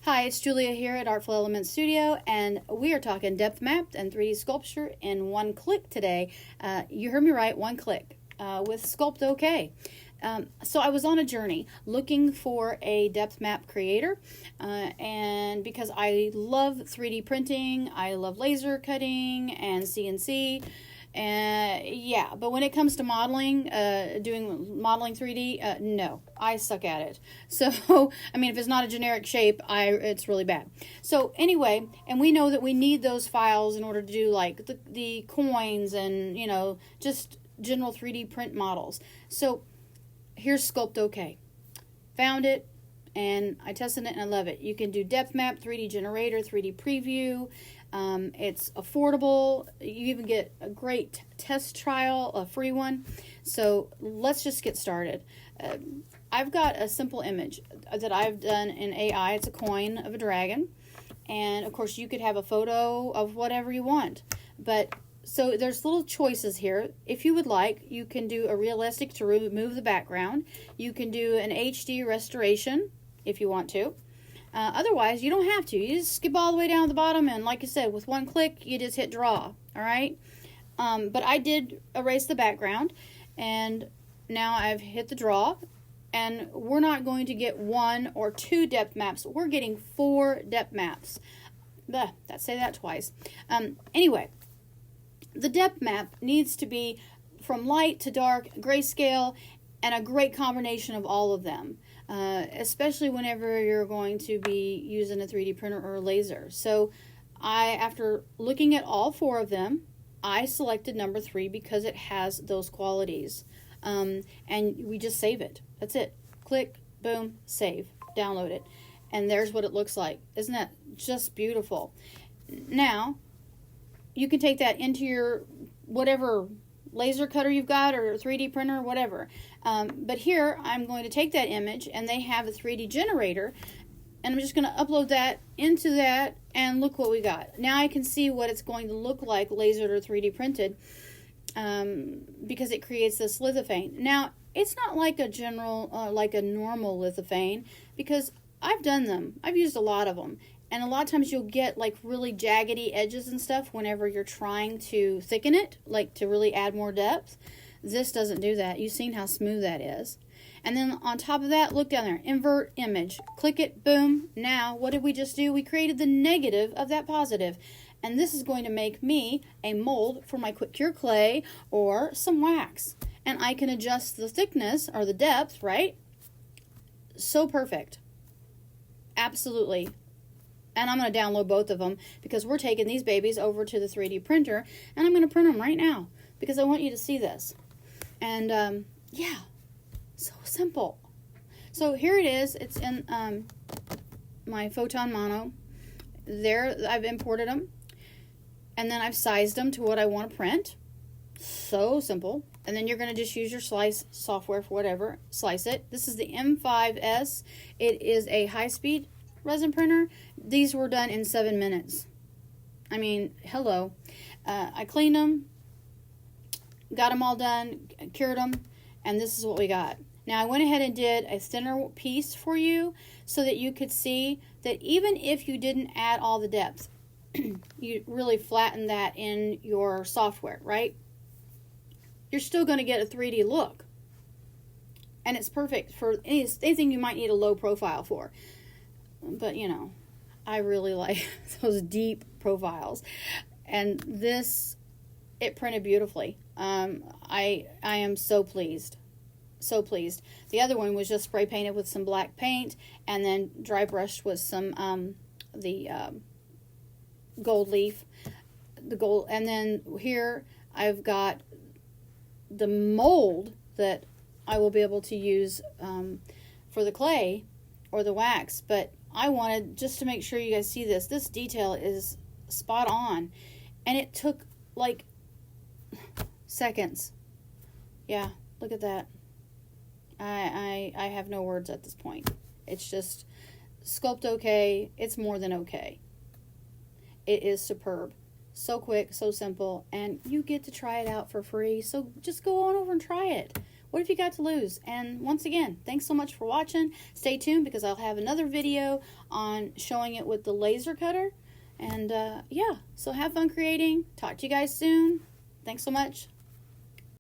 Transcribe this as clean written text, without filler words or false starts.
Hi, it's Julia here at Artful-Elements Studio, and we are talking depth map and 3D sculpture in one click today. You heard me right, one click with Sculpt OK. So I was on a journey looking for a depth map creator, and because I love 3D printing, I love laser cutting and CNC. Yeah, but when it comes to modeling, doing modeling 3D, no, I suck at it. So, I mean, if it's not a generic shape, it's really bad. So anyway, and we know that we need those files in order to do like the coins and, you know, just general 3D print models. So here's Sculpt OK. Found it, and I tested it and I love it. You can do depth map, 3D generator, 3D preview. It's affordable. You even get a great test trial, a free one. So let's just get started. I've got a simple image that I've done in AI. It's a coin of a dragon. And of course you could have a photo of whatever you want. But so there's little choices here. If you would like, you can do a realistic to remove the background. You can do an HD restoration if you want to. Otherwise, you don't have to. You just skip all the way down to the bottom, and like I said, with one click, you just hit draw, all right? But I did erase the background, and now I've hit the draw, and we're not going to get 1 or 2 depth maps. We're getting 4 depth maps. Say that twice. Anyway, the depth map needs to be from light to dark, grayscale, and a great combination of all of them. Especially whenever you're going to be using a 3D printer or a laser. So after looking at all 4 of them, I selected number 3 because it has those qualities. And we just save it. That's it. Click, boom, save, download it. And there's what it looks like. Isn't that just beautiful? Now, you can take that into your whatever laser cutter you've got or 3D printer, whatever. But here I'm going to take that image, and they have a 3D generator, and I'm just going to upload that into that, and look what we got. Now I can see what it's going to look like lasered or 3D printed, because it creates this lithophane. Now it's not like a general, like a normal lithophane, because I've done them. I've used a lot of them. And a lot of times you'll get like really jaggedy edges and stuff whenever you're trying to thicken it, like to really add more depth. This doesn't do that. You've seen how smooth that is. And then on top of that, look down there, invert image. Click it, boom. Now, what did we just do? We created the negative of that positive. And this is going to make me a mold for my quick cure clay or some wax. And I can adjust the thickness or the depth, right? So perfect. Absolutely. And I'm going to download both of them because we're taking these babies over to the 3D printer, and I'm going to print them right now because I want you to see this. And yeah, so simple. So here it is. It's in my Photon Mono. There, I've imported them, and then I've sized them to what I want to print. So simple. And then you're going to just use your slice software for whatever. Slice it. This is the M5S. It is a high-speed resin printer. These were done in 7 minutes. I mean, hello. I cleaned them, got them all done, cured them, and this is what we got. Now I went ahead and did a thinner piece for you so that you could see that even if you didn't add all the depth, you really flatten that in your software, right? You're still going to get a 3D look. And it's perfect for anything you might need a low profile for. But, you know, I really like those deep profiles. And this, it printed beautifully. I am so pleased. So pleased. The other one was just spray painted with some black paint and then dry brushed with some gold leaf. The gold, and then here I've got the mold that I will be able to use for the clay or the wax, but I wanted just to make sure you guys see this. This detail is spot on, and it took like seconds. Yeah, look at that. I have no words at this point. It's just Sculpt OK. It's more than okay. It is superb. So quick, so simple, and you get to try it out for free. So just go on over and try it. What have you got to lose? And once again, thanks so much for watching. Stay tuned because I'll have another video on showing it with the laser cutter. And yeah, so have fun creating. Talk to you guys soon. Thanks so much.